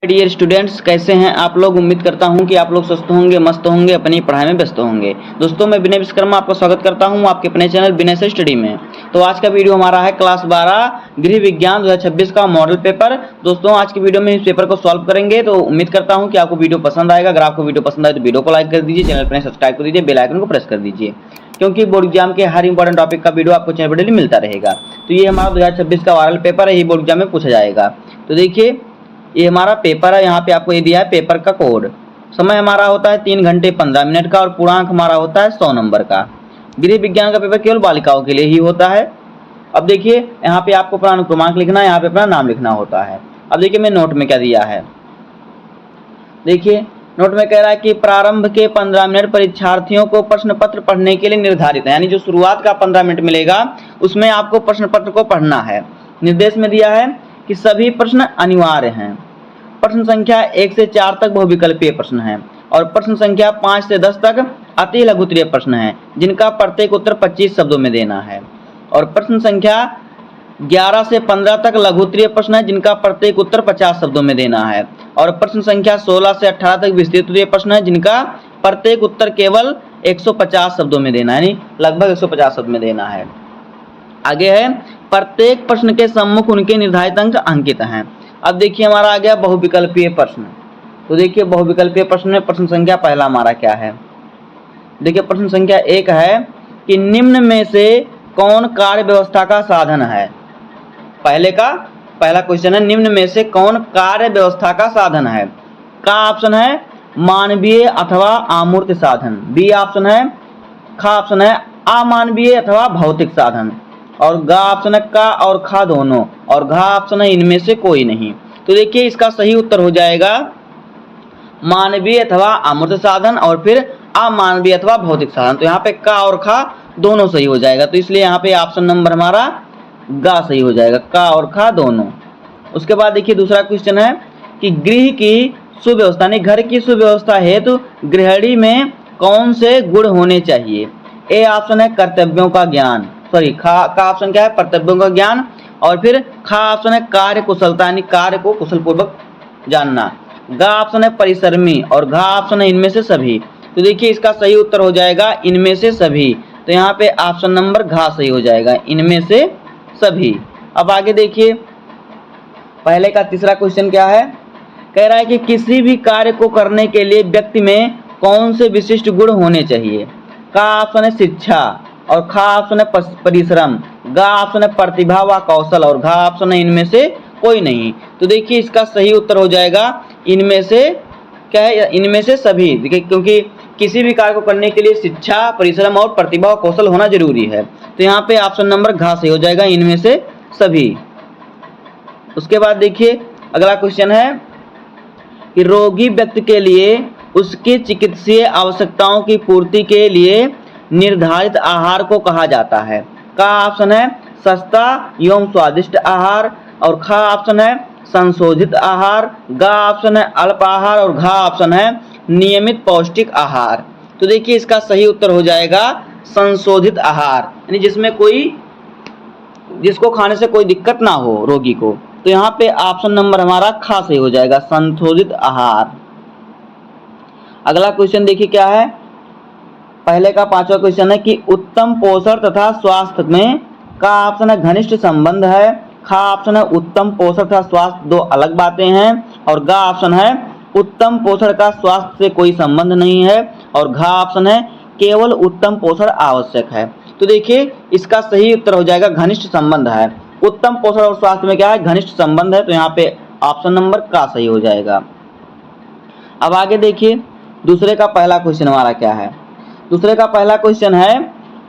Dear students, कैसे हैं आप लोग। उम्मीद करता हूं कि आप लोग स्वस्थ होंगे, मस्त होंगे, अपनी पढ़ाई में व्यस्त होंगे। दोस्तों, मैं विनय विश्वकर्मा आपका स्वागत करता हूं आपके अपने चैनल विनय से स्टडी में। तो आज का वीडियो हमारा है क्लास 12 गृह विज्ञान 2026 का मॉडल पेपर। दोस्तों, आज की वीडियो में इस पेपर को सॉल्व करेंगे। तो उम्मीद करता हूँ कि आपको वीडियो पसंद आएगा। अगर आपको वीडियो पसंद आए तो वीडियो को लाइक कर दीजिए, चैनल पर सब्सक्राइब कर दीजिए, बेल आइकन को प्रेस कर दीजिए, क्योंकि बोर्ड एग्जाम के हर इंपॉर्टेंट टॉपिक का वीडियो आपको चैनल पर डेली मिलता रहेगा। तो ये हमारा 2026 का वायरल पेपर है, ये बोर्ड एग्जाम में पूछा जाएगा। तो देखिए, ये हमारा पेपर है। यहाँ पे आपको ये दिया है पेपर का कोड। समय हमारा होता है 3 घंटे 15 मिनट का और पूर्णांक हमारा होता है 100 नंबर का। गृह विज्ञान का पेपर केवल बालिकाओं के लिए ही होता है। अब देखिए, यहाँ पे आपको अपना अनुक्रमांक लिखना है, यहाँ पे अपना नाम लिखना होता है। अब देखिए, मैं नोट में क्या दिया है। देखिए, नोट में कह रहा है कि प्रारंभ के 15 मिनट परीक्षार्थियों को प्रश्न पत्र पढ़ने के लिए निर्धारित है। यानी जो शुरुआत का 15 मिनट मिलेगा उसमें आपको प्रश्न पत्र को पढ़ना है। निर्देश में दिया है कि सभी प्रश्न अनिवार्य हैं। प्रश्न संख्या 1 से 4 तक बहुविकल्पीय प्रश्न हैं और प्रश्न संख्या 5 से 10 तक अति लघुत्तरीय प्रश्न हैं, जिनका प्रत्येक उत्तर 25 शब्दों में देना है। और प्रश्न संख्या 11 से 15 तक लघुत्तरीय प्रश्न है, जिनका प्रत्येक उत्तर 50 शब्दों में देना है। और प्रश्न संख्या 16 से 18 तक विस्तृत प्रश्न है, जिनका प्रत्येक उत्तर केवल 150 शब्दों में देना है, यानी लगभग 150 शब्द में देना है। आगे है, प्रत्येक प्रश्न के सम्मुख उनके निर्धारित अंक अंकित हैं। अब देखिए, हमारा आ गया बहुविकल्पीय प्रश्न। तो देखिए, बहुविकल्पीय प्रश्न में प्रश्न संख्या पहला हमारा क्या है। देखिए, प्रश्न संख्या 1 है कि निम्न में से कौन कार्य व्यवस्था का साधन है। पहला क्वेश्चन है, निम्न में से कौन कार्य व्यवस्था का साधन है। का ऑप्शन है मानवीय अथवा अमूर्त साधन। बी ऑप्शन है, खा ऑप्शन है अमानवीय अथवा भौतिक साधन। और गा ऑप्शन है का और खा दोनों। और घा ऑप्शन है इनमें से कोई नहीं। तो देखिए, इसका सही उत्तर हो जाएगा मानवीय अथवा अमूर्त साधन और फिर अमानवीय अथवा भौतिक साधन। तो यहाँ पे का और खा दोनों सही हो जाएगा। तो इसलिए यहाँ पे ऑप्शन नंबर हमारा गा सही हो जाएगा, का और खा दोनों। उसके बाद देखिए, दूसरा क्वेश्चन है कि गृह की सुव्यवस्था यानी घर की सुव्यवस्था हेतु गृहिणी में कौन से गुण होने चाहिए। ए ऑप्शन है कर्तव्यों का ज्ञान, सॉरी का ऑप्शन क्या है, कर्तव्यों का ज्ञान। और फिर खा ऑप्शन है कार्य कुशलता यानी कार्य को कुशल पूर्वक जानना। गा ऑप्शन है परिश्रमी और घा ऑप्शन है इनमें से सभी। तो देखिए, इसका सही उत्तर हो जाएगा इनमें से सभी। तो यहाँ पे ऑप्शन नंबर घा सही हो जाएगा, इनमें से सभी। अब आगे देखिए, पहले का तीसरा क्वेश्चन क्या है। कह रहा है कि किसी भी कार्य को करने के लिए व्यक्ति में कौन से विशिष्ट गुण होने चाहिए। का ऑप्शन है शिक्षा और खा ऑप्शन है परिश्रम। गा ऑप्शन है प्रतिभा व कौशल और घा ऑप्शन है इनमें से कोई नहीं। तो देखिए, इसका सही उत्तर हो जाएगा इनमें से क्या है, इनमें से सभी। देखिए, क्योंकि किसी भी कार्य को करने के लिए शिक्षा, परिश्रम और प्रतिभा और कौशल होना जरूरी है। तो यहाँ पे ऑप्शन नंबर घा सही हो जाएगा, इनमें से सभी। उसके बाद देखिए, अगला क्वेश्चन है कि रोगी व्यक्ति के लिए उसकी चिकित्सीय आवश्यकताओं की पूर्ति के लिए निर्धारित आहार को कहा जाता है। का ऑप्शन है सस्ता एवं स्वादिष्ट आहार और खा ऑप्शन है संशोधित आहार। गा ऑप्शन है अल्प आहार और घा ऑप्शन है नियमित पौष्टिक आहार। तो देखिए, इसका सही उत्तर हो जाएगा संशोधित आहार, यानी जिसको खाने से कोई दिक्कत ना हो रोगी को। तो यहाँ पे ऑप्शन नंबर हमारा खा सही हो जाएगा, संशोधित आहार। अगला क्वेश्चन देखिए क्या है। पहले का 5वां क्वेश्चन है कि उत्तम पोषण तथा स्वास्थ्य में का ऑप्शन है घनिष्ठ संबंध है। खा ऑप्शन है उत्तम पोषण तथा स्वास्थ्य दो अलग बातें हैं। और गा ऑप्शन है उत्तम पोषण का स्वास्थ्य से कोई संबंध नहीं है। और घा ऑप्शन है केवल उत्तम पोषण आवश्यक है। तो देखिए, इसका सही उत्तर हो जाएगा घनिष्ठ संबंध है। उत्तम पोषण और स्वास्थ्य में क्या है, घनिष्ठ संबंध है। तो यहाँ पे ऑप्शन नंबर का सही हो जाएगा। अब आगे देखिए, दूसरे का पहला क्वेश्चन हमारा क्या है। दूसरे का पहला क्वेश्चन है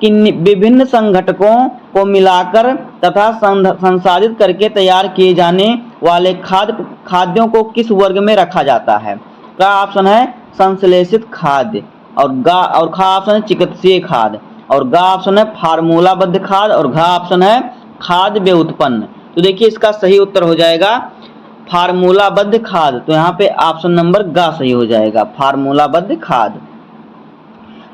कि विभिन्न संघटकों को मिलाकर तथा संसाधित करके तैयार किए जाने वाले खाद्यों को किस वर्ग में रखा जाता है। का ऑप्शन है संश्लेषित खाद्य और खा ऑप्शन है चिकित्सीय खाद्य और गा ऑप्शन है फार्मूलाबद्ध खाद्य और घा ऑप्शन है खाद्य व्युत्पन्न। तो देखिए, इसका सही उत्तर हो जाएगा फार्मूलाबद्ध खाद्य। तो यहाँ पे ऑप्शन नंबर गा सही हो जाएगा, फार्मूलाबद्ध खाद्य।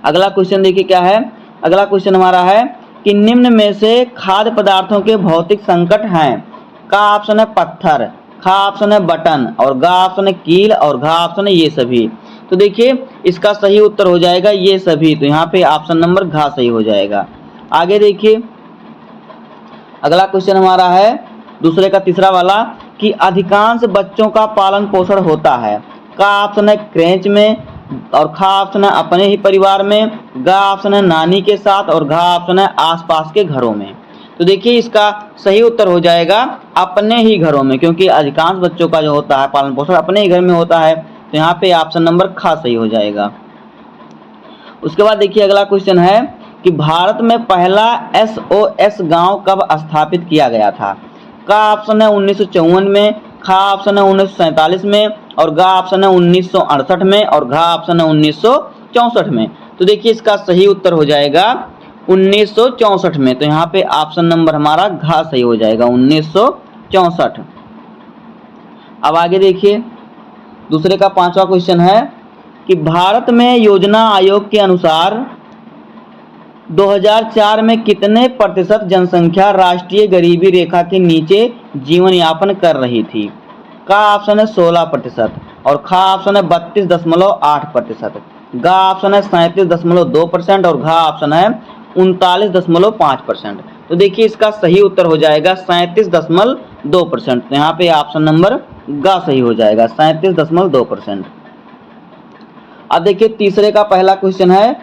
अगला क्वेश्चन देखिए क्या है। अगला क्वेश्चन हमारा है कि निम्न में से खाद्य पदार्थों के भौतिक संकट हैं। का ऑप्शन है पत्थर खा ऑप्शन है बटन, और गा ऑप्शन है कील, और घा ऑप्शन है ये सभी। तो देखिए इसका सही उत्तर हो जाएगा ये सभी। तो यहाँ पे ऑप्शन नंबर घा सही हो जाएगा। आगे देखिए अगला क्वेश्चन हमारा है दूसरे का तीसरा वाला कि अधिकांश बच्चों का पालन पोषण होता है। का ऑप्शन है क्रेच में, और खा ऑप्शन है अपने ही परिवार में, गा ऑप्शन है नानी के साथ, और घा ऑप्शन है आसपास के घरों में। तो देखिए इसका सही उत्तर हो जाएगा अपने ही घरों में, क्योंकि अधिकांश बच्चों का जो होता है पालन पोषण अपने ही घर में होता है। तो यहाँ पे ऑप्शन नंबर खा सही हो जाएगा। उसके बाद देखिए अगला क्वेश्चन है कि भारत में पहला SOS गांव कब स्थापित किया गया था। का ऑप्शन है 1954 में, खा ऑप्शन है 1947 में, और गा ऑप्शन है 1968 में, और घा ऑप्शन है 1964 में। तो देखिए इसका सही उत्तर हो जाएगा 1964 में। तो यहाँ पे ऑप्शन नंबर हमारा घा सही हो जाएगा 1964। अब आगे देखिए दूसरे का पांचवा क्वेश्चन है कि भारत में योजना आयोग के अनुसार 2004 में कितने प्रतिशत जनसंख्या राष्ट्रीय गरीबी रेखा के नीचे जीवन यापन कर रही थी। का ऑप्शन है 16%, और खा ऑप्शन है 32.8%, गा ऑप्शन है 37.2%, और घा ऑप्शन है 39.5%। तो देखिए इसका सही उत्तर हो जाएगा 37.2%। तो यहाँ पे ऑप्शन नंबर गा सही हो जाएगा 37.2%। अब देखिए तीसरे का पहला क्वेश्चन है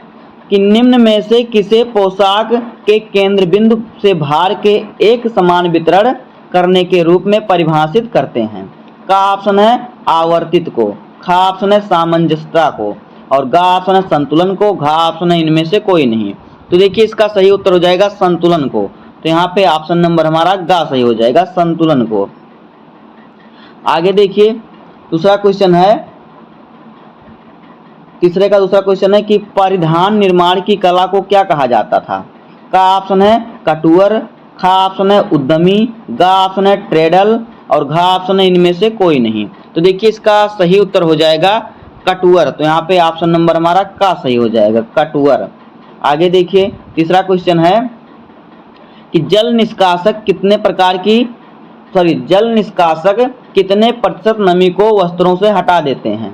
कि निम्न में से किसे पोशाक के केंद्र बिंदु से भार के एक समान वितरण करने के रूप में परिभाषित करते हैं। का ऑप्शन है आवर्तित को, खा ऑप्शन है सामंजस्यता को, और गा ऑप्शन है संतुलन को, घा ऑप्शन है इनमें से कोई नहीं। तो देखिए इसका सही उत्तर हो जाएगा संतुलन को। तो यहाँ पे ऑप्शन नंबर हमारा गा सही हो जाएगा संतुलन को। आगे देखिए दूसरा क्वेश्चन है, तीसरे का दूसरा क्वेश्चन है कि परिधान निर्माण की कला को क्या कहा जाता था। का ऑप्शन है कटुअर, खा ऑप्शन है उद्यमी, गा ऑप्शन है ट्रेडल, और घा ऑप्शन है इनमें से कोई नहीं। तो देखिए इसका सही उत्तर हो जाएगा कटुअर। तो यहाँ पे ऑप्शन नंबर हमारा का सही हो जाएगा कटुअर। आगे देखिए तीसरा क्वेश्चन है कि जल निष्कासक कितने प्रतिशत नमी को वस्त्रों से हटा देते हैं।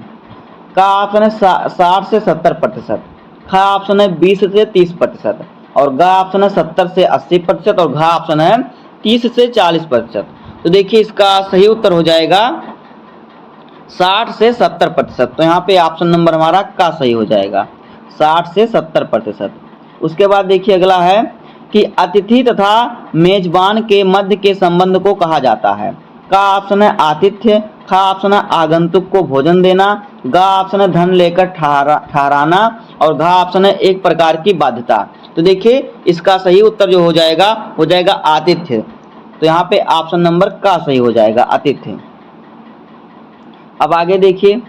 का ऑप्शन है 60 से 70%, खा ऑप्शन है 20 से 30%, और गा ऑप्शन है 70 से 80%, और घा ऑप्शन है 30 से 40%। तो देखिए इसका सही उत्तर हो जाएगा 60 से 70%। तो यहाँ पे ऑप्शन नंबर हमारा का सही हो जाएगा 60 से 70%। उसके बाद देखिए अगला है कि अतिथि तथा मेजबान के मध्य के संबंध को कहा जाता है। का ऑप्शन है आतिथ्य, खा ऑप्शन है आगंतुक को भोजन देना, गा ऑप्शन है धन लेकर ठहराना, और घा ऑप्शन है एक प्रकार की बाध्यता। तो देखिए इसका सही उत्तर जो हो जाएगा आतिथ्य। तो यहाँ पे ऑप्शन नंबर का सही हो जाएगा आतिथ्य। अब आगे देखिए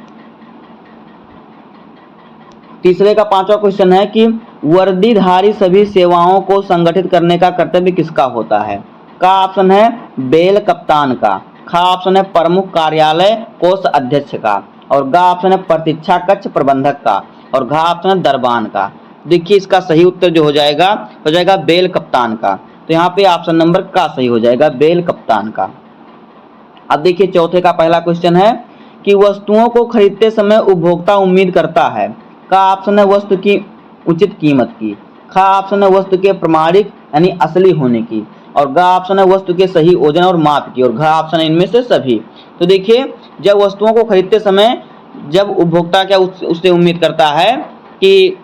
तीसरे का पांचवा क्वेश्चन है कि वर्दीधारी सभी सेवाओं को संगठित करने का कर्तव्य किसका होता है। का ऑप्शन है बेल कप्तान का, खा ऑप्शन है प्रमुख कार्यालय कोष अध्यक्ष का, और गा ऑप्शन है प्रतीक्षा कक्ष प्रबंधक का, और घा ऑप्शन है दरबान का। देखिए इसका सही उत्तर जो हो जाएगा बेल कप्तान का। तो यहाँ पे ऑप्शन नंबर का सही हो जाएगा बेल कप्तान का। अब देखिए चौथे का पहला क्वेश्चन है कि वस्तुओं को खरीदते समय उपभोक्ता उम्मीद करता है। का ऑप्शन है वस्तु की उचित कीमत की, खा ऑप्शन है वस्तु के प्रमाणिक यानी असली होने की, और गा ऑप्शन है वस्तु के सही ओजन और माप की, और घा ऑप्शन है इनमें से सभी। तो देखिए जब वस्तुओं को खरीदते समय जब उपभोक्ता क्या उससे उम्मीद करता है कि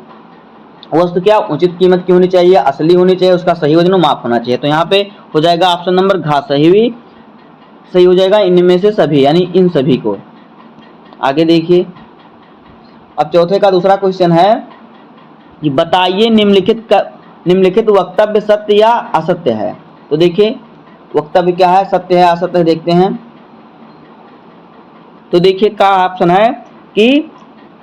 वस्तु क्या उचित कीमत की होनी चाहिए, असली होनी चाहिए, उसका सही वजन और माप होना चाहिए। तो यहाँ पे हो जाएगा ऑप्शन नंबर घा सही हो जाएगा इनमें से सभी यानी इन सभी को। आगे देखिए अब चौथे का दूसरा क्वेश्चन है कि बताइए निम्नलिखित वक्तव्य सत्य या असत्य है। तो देखिए वक्तव्य क्या है, सत्य है असत्य, देखते हैं। तो देखिए का ऑप्शन है कि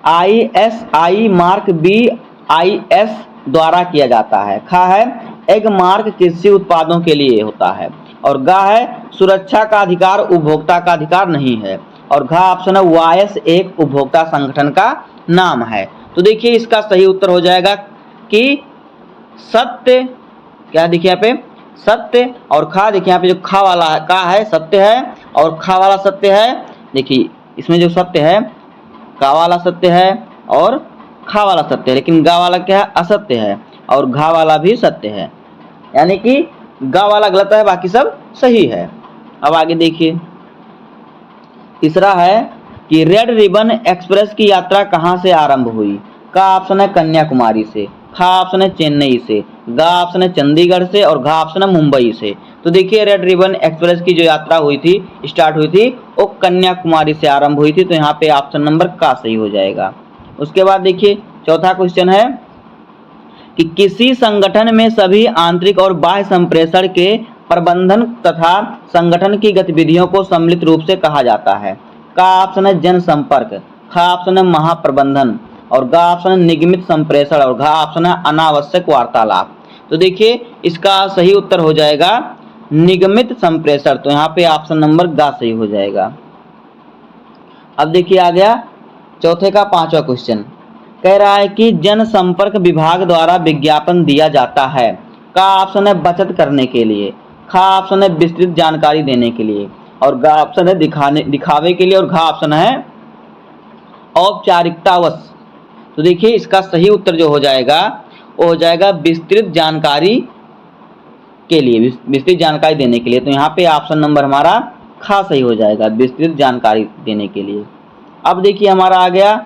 ISI मार्क BIS द्वारा किया जाता है, खा है एग मार्क कृषि उत्पादों के लिए होता है, और गा है सुरक्षा का अधिकार उपभोक्ता का अधिकार नहीं है, और घा ऑप्शन है वायस एक उपभोक्ता संगठन का नाम है। तो देखिए इसका सही उत्तर हो जाएगा कि सत्य, क्या देखिए यहाँ पे सत्य, और खा देखिए यहाँ पे जो खा वाला है का है सत्य है, और खा वाला सत्य है, देखिए इसमें जो सत्य है का वाला सत्य है और खा वाला सत्य है, लेकिन गा वाला क्या है, असत्य है, और घा वाला भी सत्य है, यानी कि गा वाला गलत है, बाकी सब सही है। अब आगे देखिए, तीसरा है कि रेड रिबन एक्सप्रेस की यात्रा कहाँ से आरंभ हुई? का ऑप्शन है कन्याकुमारी से, खा ऑप्शन है चेन्नई से, गा ऑप्शन है चंडीगढ़ से, और घा ऑप्शन है मुंबई से। तो देखिए रेड रिबन एक्सप्रेस की जो यात्रा हुई थी, स्टार्ट हुई थी, वो कन्याकुमारी से आरंभ हुई थी, तो यहाँ पे ऑप्शन नंबर का सही हो जाएगा। उसके बाद देखिए चौथा क्वेश्चन है कि किसी संगठन में सभी आंतरिक और बाह्य संप्रेषण के प्रबंधन तथा संगठन की गतिविधियों को सम्मिलित रूप से कहा जाता है? का ऑप्शन है जनसंपर्क, खा ऑप्शन है महाप्रबंधन, और गा ऑप्शन है निगमित संप्रेषण, और घा ऑप्शन है अनावश्यक वार्तालाप। तो देखिए इसका सही उत्तर हो जाएगा निगमित संप्रेषण, तो यहाँ पे ऑप्शन नंबर गा सही हो जाएगा। अब देखिए आ गया चौथे का पांचवा क्वेश्चन, कह रहा है कि जनसंपर्क विभाग द्वारा विज्ञापन दिया जाता है। का ऑप्शन है बचत करने के लिए, खा ऑप्शन है विस्तृत जानकारी देने के लिए, और गा ऑप्शन है दिखावे के लिए, और घा ऑप्शन है औपचारिकतावश। तो देखिए इसका सही उत्तर जो हो जाएगा वो हो जाएगा विस्तृत जानकारी के लिए, विस्तृत जानकारी देने के लिए। तो यहाँ पे ऑप्शन नंबर हमारा खा सही हो जाएगा, विस्तृत जानकारी देने के लिए। अब देखिए हमारा आ गया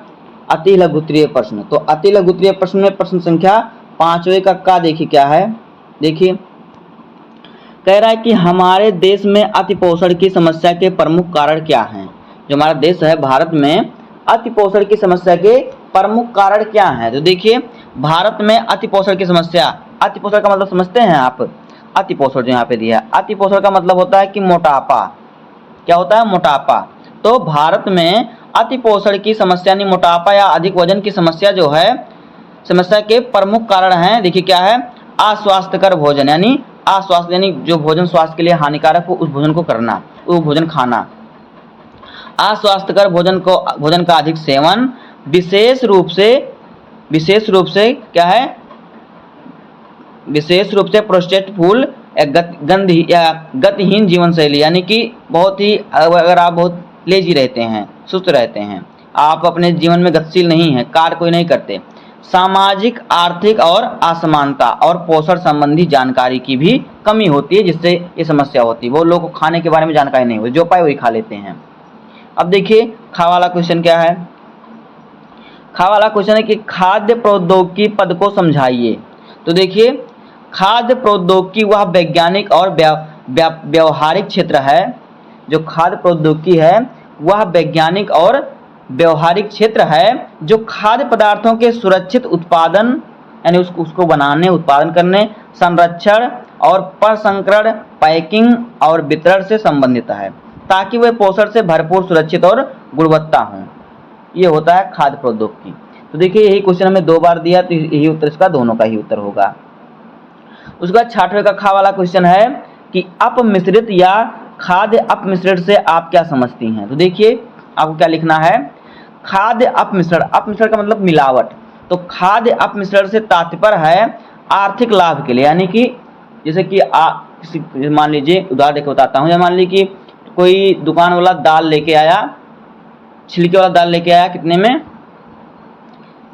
अति लघुत्तरीय प्रश्न। तो अति लघुत्तरीय प्रश्न में प्रश्न संख्या 5वें का देखिए क्या है, देखिए कह रहा है कि हमारे देश में अतिपोषण की समस्या के प्रमुख कारण क्या हैं? जो हमारा देश है भारत में अतिपोषण की समस्या के प्रमुख कारण क्या हैं? तो देखिए भारत में अतिपोषण की समस्या, अतिपोषण का मतलब समझते हैं आप? अतिपोषण जो यहाँ पे दिया है, अतिपोषण का मतलब होता है कि मोटापा। क्या होता है? मोटापा। तो भारत में अतिपोषण की समस्या यानी मोटापा या अधिक वजन की समस्या जो है, समस्या के प्रमुख कारण हैं, देखिए क्या है, अस्वास्थ्यकर भोजन, यानी अस्वास्थ्य यानी जो भोजन स्वास्थ्य के लिए हानिकारक हो उस भोजन को करना, वो भोजन खाना, अस्वास्थ्यकर भोजन का अधिक सेवन, विशेष रूप से क्या है, विशेष रूप से प्रोसेस्ड फूड या गतिहीन जीवन शैली, यानी कि बहुत ही अगर आप बहुत लेजी रहते हैं, सुस्त रहते हैं, आप अपने जीवन में गतिशील नहीं हैं, कार्य कोई नहीं करते, सामाजिक आर्थिक और असमानता और पोषण संबंधी जानकारी की भी कमी होती है, जिससे ये समस्या होती है। वो लोग को खाने के बारे में जानकारी नहीं होती, जो पाए वही खा लेते हैं। अब देखिए खा वाला क्वेश्चन क्या है, खा वाला क्वेश्चन है कि खाद्य प्रौद्योगिकी पद को समझाइए। तो देखिए खाद्य प्रौद्योगिकी वह वैज्ञानिक और व्यवहारिक क्षेत्र है, जो खाद्य प्रौद्योगिकी है वह वैज्ञानिक और व्यवहारिक क्षेत्र है जो खाद्य पदार्थों के सुरक्षित उत्पादन यानी उसको बनाने, उत्पादन करने, संरक्षण और प्रसंस्करण, पैकिंग और वितरण से संबंधित है, ताकि वे पोषण से भरपूर, सुरक्षित और गुणवत्ता हों। ये होता है खाद्य प्रौद्योगिकी। तो देखिए यही क्वेश्चन हमें 2 बार दिया, तो यही उत्तर, इसका दोनों का ही उत्तर होगा। उसके बाद 6वें का खा वाला क्वेश्चन है कि अपमिश्रित या खाद्य अपमिश्रण से आप क्या समझती हैं? तो देखिए आपको क्या लिखना है, खाद्य अपमिश्रण, अपमिश्रण का मतलब मिलावट। तो खाद्य अपमिश्रण से तात्पर्य है आर्थिक लाभ के लिए, यानी कि जैसे कि मान लीजिए उदाहरण देकर बताता हूँ, मान लीजिए कि कोई दुकान वाला दाल लेके आया, छिलके वाला दाल लेके आया, कितने में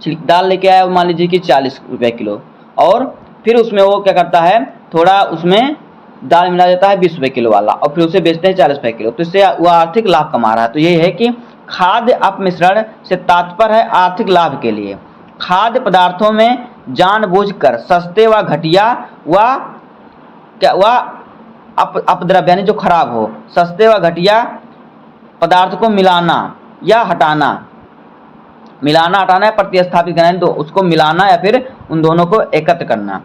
दाल लेके आया, मान लीजिए कि 40 रुपये किलो, और फिर उसमें वो क्या करता है, थोड़ा उसमें दाल मिला देता है 20 रुपये किलो वाला, और फिर उसे बेचते हैं 40 रुपये किलो, तो इससे वो आर्थिक लाभ कमा रहा है। तो ये है कि खाद्य अपमिश्रण से तात्पर्य है आर्थिक लाभ के लिए। खाद्य पदार्थों में जानबूझकर सस्ते व घटिया व अपद्रव्य यानी जो खराब हो, सस्ते व घटिया पदार्थ को मिलाना या हटाना, मिलाना हटाना या प्रतिस्थापित करना, तो उसको मिलाना या फिर उन दोनों को एकत्र करना,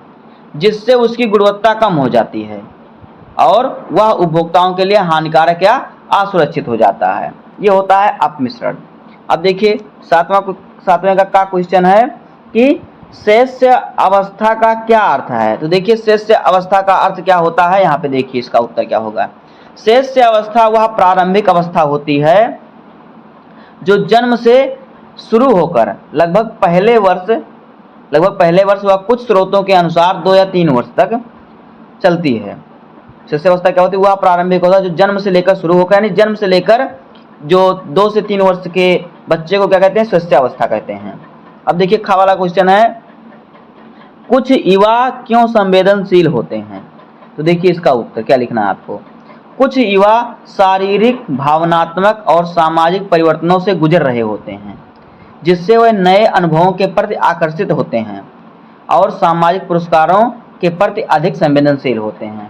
जिससे उसकी गुणवत्ता कम हो जाती है और वह उपभोक्ताओं के लिए हानिकारक या असुरक्षित हो जाता है। ये होता है अपमिश्रण। अब देखिए 7वें का क्वेश्चन है कि शेष्य अवस्था का क्या अर्थ है? तो देखिए शेष्य अवस्था का अर्थ क्या होता है, यहाँ पे देखिए इसका उत्तर क्या होगा। शेष्य अवस्था वह प्रारंभिक अवस्था होती है जो जन्म से शुरू होकर लगभग पहले वर्ष व कुछ स्रोतों के अनुसार 2 या 3 वर्ष तक चलती है। शिष्यावस्था क्या होती है, वह प्रारंभिक होता है जो जन्म से लेकर शुरू होकर, यानी जन्म से लेकर जो 2 से 3 वर्ष के बच्चे को क्या कहते हैं, शिष्यावस्था कहते हैं। अब देखिए खा वाला क्वेश्चन है, कुछ युवा क्यों संवेदनशील होते हैं? तो देखिए इसका उत्तर क्या लिखना है आपको। कुछ युवा शारीरिक, भावनात्मक और सामाजिक परिवर्तनों से गुजर रहे होते हैं, जिससे वे नए अनुभवों के प्रति आकर्षित होते हैं और सामाजिक पुरस्कारों के प्रति अधिक संवेदनशील होते हैं।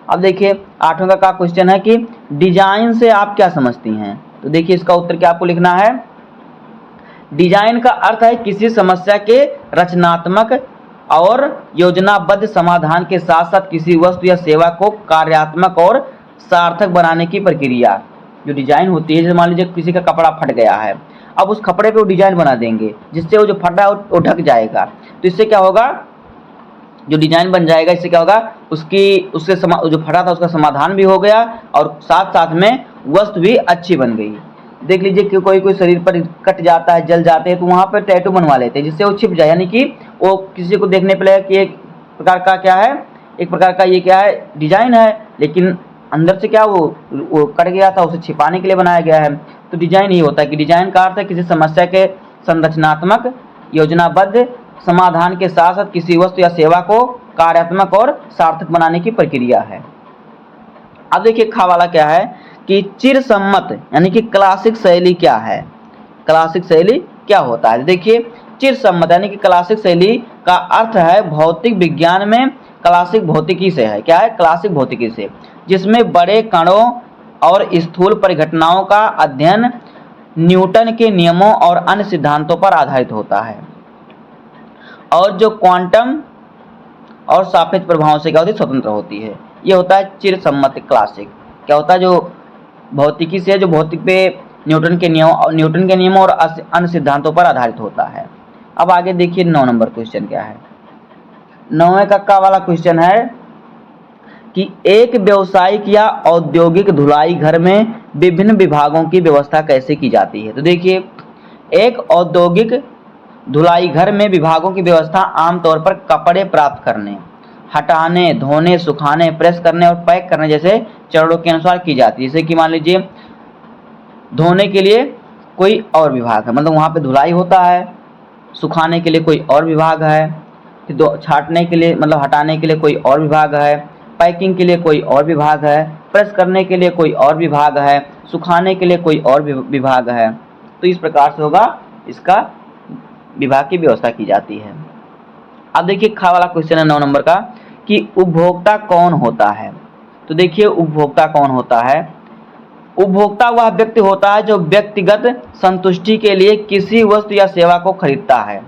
अब देखिए 8वां का क्वेश्चन है कि डिजाइन से आप क्या समझती हैं? तो देखिए इसका उत्तर क्या आपको लिखना है। डिजाइन का अर्थ है किसी समस्या के रचनात्मक और योजनाबद्ध समाधान के साथ साथ किसी वस्तु या सेवा को कार्यात्मक और सार्थक बनाने की प्रक्रिया। जो डिजाइन होती है, जैसे मान लीजिए किसी का कपड़ा फट गया है, अब उस कपड़े पे वो डिजाइन बना देंगे जिससे वो जो फटा है वो ढक जाएगा। तो इससे क्या होगा, जो डिजाइन बन जाएगा, इससे क्या होगा, उसके जो फटा था उसका समाधान भी हो गया और साथ साथ में वस्तु भी अच्छी बन गई। देख लीजिए कि कोई शरीर पर कट जाता है, जल जाते हैं, तो वहाँ पर टैटू बनवा लेते हैं जिससे वो छिप जाए, यानी कि वो किसी को देखने पे लगे कि एक प्रकार का क्या है, एक प्रकार का ये क्या है, डिजाइन है, लेकिन अंदर से क्या वो कट गया था, उसे छिपाने के लिए बनाया गया है। तो डिजाइन ही होता है कि डिजाइन का अर्थ है किसी समस्या के संरचनात्मक योजनाबद्ध समाधान के साथ साथ किसी वस्तु या सेवा को कार्यात्मक और सार्थक बनाने की प्रक्रिया है। अब देखिए खा वाला क्या है कि चिरसम्मत यानी कि क्लासिक शैली क्या है? क्लासिक शैली क्या होता है? देखिए चिरसम्मत यानी कि क्लासिक शैली का अर्थ है भौतिक विज्ञान में क्लासिक भौतिकी से है। क्या है? क्लासिक भौतिकी से, जिसमें बड़े कणों और स्थूल परिघटनाओं का अध्ययन न्यूटन के नियमों और अन्य सिद्धांतों पर आधारित होता है और जो क्वांटम और सापेक्ष प्रभावों से क्या होती है, स्वतंत्र होती है। ये होता है चिरसम्मत क्लासिक। क्या होता है? जो भौतिकी से, जो भौतिक पे न्यूटन के नियम और अन्य सिद्धांतों पर आधारित होता है। अब आगे देखिए 9 नंबर क्वेश्चन क्या है। 9वें कक्षा वाला क्वेश्चन है कि एक व्यावसायिक या औद्योगिक धुलाई घर में विभिन्न विभागों की व्यवस्था कैसे की जाती है? तो देखिए एक औद्योगिक धुलाई घर में विभागों की व्यवस्था आमतौर पर कपड़े प्राप्त करने, हटाने, धोने, सुखाने, प्रेस करने और पैक करने जैसे चरणों के अनुसार की जाती है। जैसे कि मान लीजिए धोने के लिए कोई और विभाग है, मतलब वहाँ पे धुलाई होता है, सुखाने के लिए कोई और विभाग है, फिर छाटने के लिए मतलब हटाने के लिए कोई और विभाग है, पैकिंग के लिए कोई और विभाग है, प्रेस करने के लिए कोई और विभाग है, सुखाने के लिए कोई और विभाग है। तो इस प्रकार से होगा, इसका विभाग की व्यवस्था की जाती है। अब देखिए खा वाला क्वेश्चन है 9 नंबर का कि उपभोक्ता कौन होता है? तो देखिए उपभोक्ता कौन होता है। उपभोक्ता वह व्यक्ति होता है जो व्यक्तिगत संतुष्टि के लिए किसी वस्तु या सेवा को खरीदता है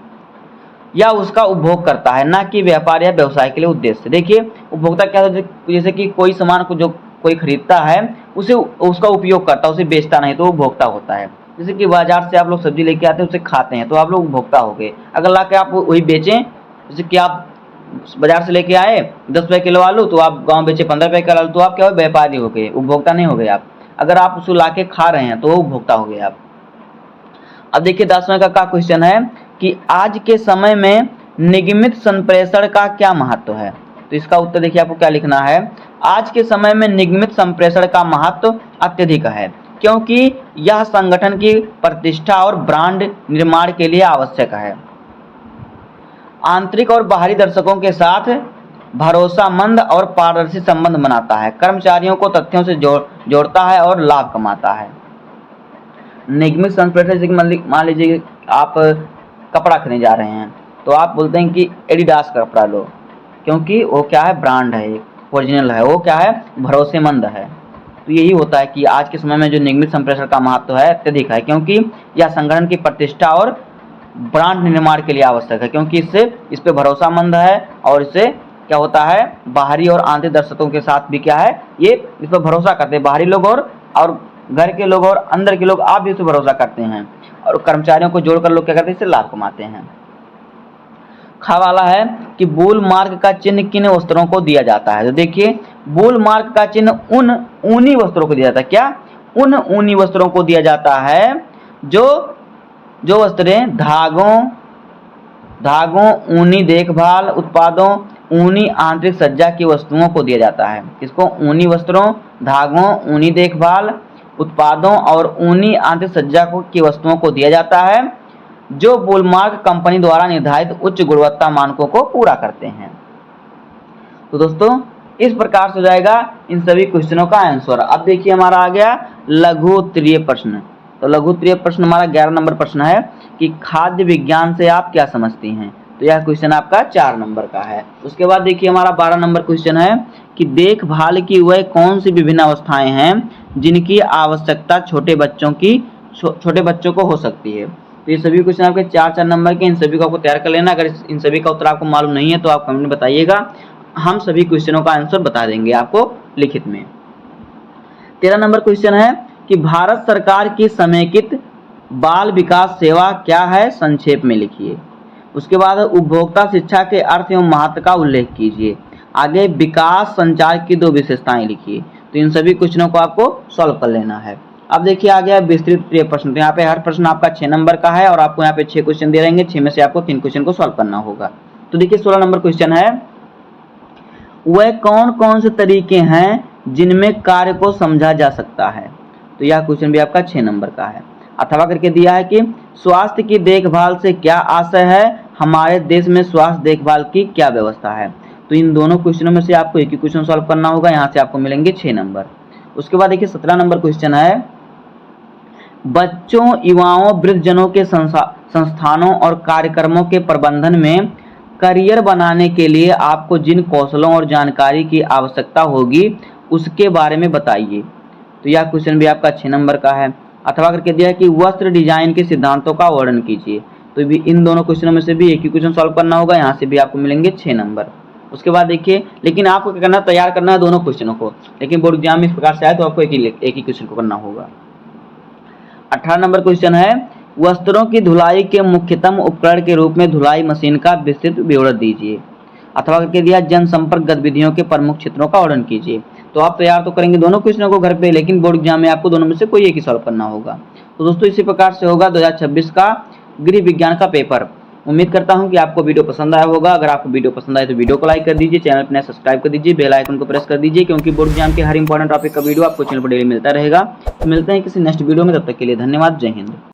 या उसका उपभोग करता है, ना कि व्यापार या व्यवसाय के लिए उद्देश्य से। देखिए उपभोक्ता क्या होता है, जैसे कि कोई सामान को जो कोई खरीदता है उसे उसका उपयोग करता है, उसे बेचता नहीं, तो उपभोक्ता होता है। जैसे कि बाजार से आप लोग सब्जी लेके आते हैं, उसे खाते हैं, तो आप लोग उपभोक्ता हो गए। अगर ला के आप वही बेचें, जैसे कि आप बाजार से लेके आए 10 रुपये किलो आलू, तो आप गांव बेचे 15 रुपये किलो आलू, तो आप क्या हो, व्यापारी हो गए, उपभोक्ता नहीं हो गए आप। अगर आप उसको ला के खा रहे हैं तो वो उपभोक्ता हो गए आप। अब देखिए 10वें का क्वेश्चन है कि आज के समय में निगमित संप्रेषण का क्या महत्व है? तो इसका उत्तर देखिए आपको क्या लिखना है। आज के समय में निगमित संप्रेषण का महत्व अत्यधिक है, क्योंकि यह संगठन की प्रतिष्ठा और ब्रांड निर्माण के लिए आवश्यक है। आंतरिक और बाहरी दर्शकों के साथ भरोसामंद और पारदर्शी संबंध बनाता है, कर्मचारियों को तथ्यों से जोड़ता है और लाभ कमाता है। निगमित संप्रेषण, मान लीजिए आप कपड़ा खरीदने जा रहे हैं, तो आप बोलते हैं कि एडिडास का कपड़ा लो, क्योंकि वो क्या है, ब्रांड है, ओरिजिनल है, वो क्या है, भरोसेमंद है। तो यही होता है कि आज के समय में जो निगमित संप्रेषण का महत्व है अत्यधिक है, क्योंकि यह संगठन की प्रतिष्ठा और ब्रांड निर्माण के लिए आवश्यक है, क्योंकि इस पे भरोसामंद है और इससे क्या होता है, बाहरी और आंतरिक दर्शकों के साथ भी क्या है, ये इस पर भरोसा करते हैं, बाहरी लोग और घर के लोग और अंदर के लोग, आप भी इस पर भरोसा करते हैं और कर्मचारियों को जोड़कर लोग क्या करते हैं, इससे लाभ कमाते हैं। खा वाला है कि बूल मार्क का चिन्ह किन वस्त्रों को दिया जाता है? तो देखिए बूल मार्क का चिन्ह उन ऊनी वस्त्रों को दिया जाता है। क्या? उन ऊनी वस्त्रों को दिया जाता है जो वस्त्रें धागों, ऊनी देखभाल उत्पादों, ऊनी आंतरिक सज्जा की वस्तुओं को दिया जाता है। किसको? ऊनी वस्त्रों, धागों, ऊनी देखभाल उत्पादों और ऊनी आंतरिक सज्जा की वस्तुओं को दिया जाता है जो वॉलमार्ट कंपनी द्वारा निर्धारित उच्च गुणवत्ता मानकों को पूरा करते हैं। तो दोस्तों इस प्रकार से हो जाएगा इन सभी क्वेश्चनों का आंसर। अब देखिए हमारा आ गया लघु उत्तरीय प्रश्न। तो लघु उत्तरीय प्रश्न हमारा 11 नंबर प्रश्न है कि खाद्य विज्ञान से आप क्या समझती हैं। तो यह क्वेश्चन आपका 4 नंबर का है। उसके बाद देखिए हमारा 12 नंबर क्वेश्चन है कि देखभाल की वह कौन सी विभिन्न अवस्थाएं हैं जिनकी आवश्यकता छोटे बच्चों को हो सकती है। तो ये सभी क्वेश्चन आपके 4-4 नंबर के, इन सभी को आपको तैयार कर लेना। अगर इन सभी का उत्तर आपको मालूम नहीं है तो आप कमेंट में बताइएगा, हम सभी क्वेश्चनों का आंसर बता देंगे आपको लिखित में। 13 नंबर क्वेश्चन है कि भारत सरकार की समेकित बाल विकास सेवा क्या है, संक्षेप में लिखिए। उसके बाद उपभोक्ता शिक्षा के अर्थ एवं महत्व का उल्लेख कीजिए। आगे विकास संचार की 2 विशेषताएं लिखिए। तो इन सभी क्वेश्चनों को आपको सॉल्व कर लेना है। अब देखिए आ गया विस्तृत उत्तरीय प्रश्न। तो यहाँ पे हर प्रश्न आपका 6 नंबर का है और आपको यहाँ पे 6 क्वेश्चन दे रहेंगे, 6 में से आपको 3 क्वेश्चन को सॉल्व करना होगा। तो देखिए 16 नंबर क्वेश्चन है वह कौन कौन से तरीके हैं जिनमें कार्य को समझा जा सकता है। तो यह क्वेश्चन भी आपका 6 नंबर का है। अथवा करके दिया है कि स्वास्थ्य की देखभाल से क्या आशय है, हमारे देश में स्वास्थ्य देखभाल की क्या व्यवस्था है। तो इन दोनों क्वेश्चनों में से आपको एक ही क्वेश्चन सॉल्व करना होगा, यहाँ से आपको मिलेंगे 6 नंबर। उसके बाद देखिए 17 नंबर क्वेश्चन है बच्चों, युवाओं, वृद्धजनों के संस्थानों और कार्यक्रमों के प्रबंधन में करियर बनाने के लिए आपको जिन कौशलों और जानकारी की आवश्यकता होगी उसके बारे में बताइए। तो यह क्वेश्चन भी आपका 6 नंबर का है। अथवा करके दिया कि वस्त्र डिजाइन के सिद्धांतों का वर्णन कीजिए। तो भी इन दोनों क्वेश्चनों में से भी एक ही क्वेश्चन सॉल्व करना होगा, यहाँ से भी आपको मिलेंगे 6 नंबर। उसके बाद देखिए लेकिन आपको क्या करना, तैयार करना है दोनों क्वेश्चनों को, लेकिन बोर्ड एग्जाम में इस प्रकार से आए तो आपको एक ही क्वेश्चन को करना होगा। 18 नंबर क्वेश्चन है वस्त्रों की धुलाई के मुख्यतम उपकरण के रूप में धुलाई मशीन का विस्तृत विवरण दीजिए। अथवा करके दिया जनसंपर्क गतिविधियों के प्रमुख क्षेत्रों का वर्णन कीजिए। तो आप तैयार तो करेंगे दोनों क्वेश्चनों को घर पे, लेकिन बोर्ड एग्जाम में आपको दोनों में से कोई एक ही सॉल्व करना होगा। तो दोस्तों इसी प्रकार से होगा 2026 का गृह विज्ञान का पेपर। उम्मीद करता हूं कि आपको वीडियो पसंद आया होगा। अगर आपको वीडियो पसंद आए तो वीडियो को लाइक कर दीजिए, चैनल पर सब्सक्राइब कर दीजिए, बेल आइकन को प्रेस कर दीजिए, क्योंकि बोर्ड एग्जाम के हर इंपॉर्टेंट टॉपिक का वीडियो आपको चैनल पर डेली मिलता रहेगा। तो मिलते हैं किसी नेक्स्ट वीडियो में, तब तक के लिए धन्यवाद। जय हिंद।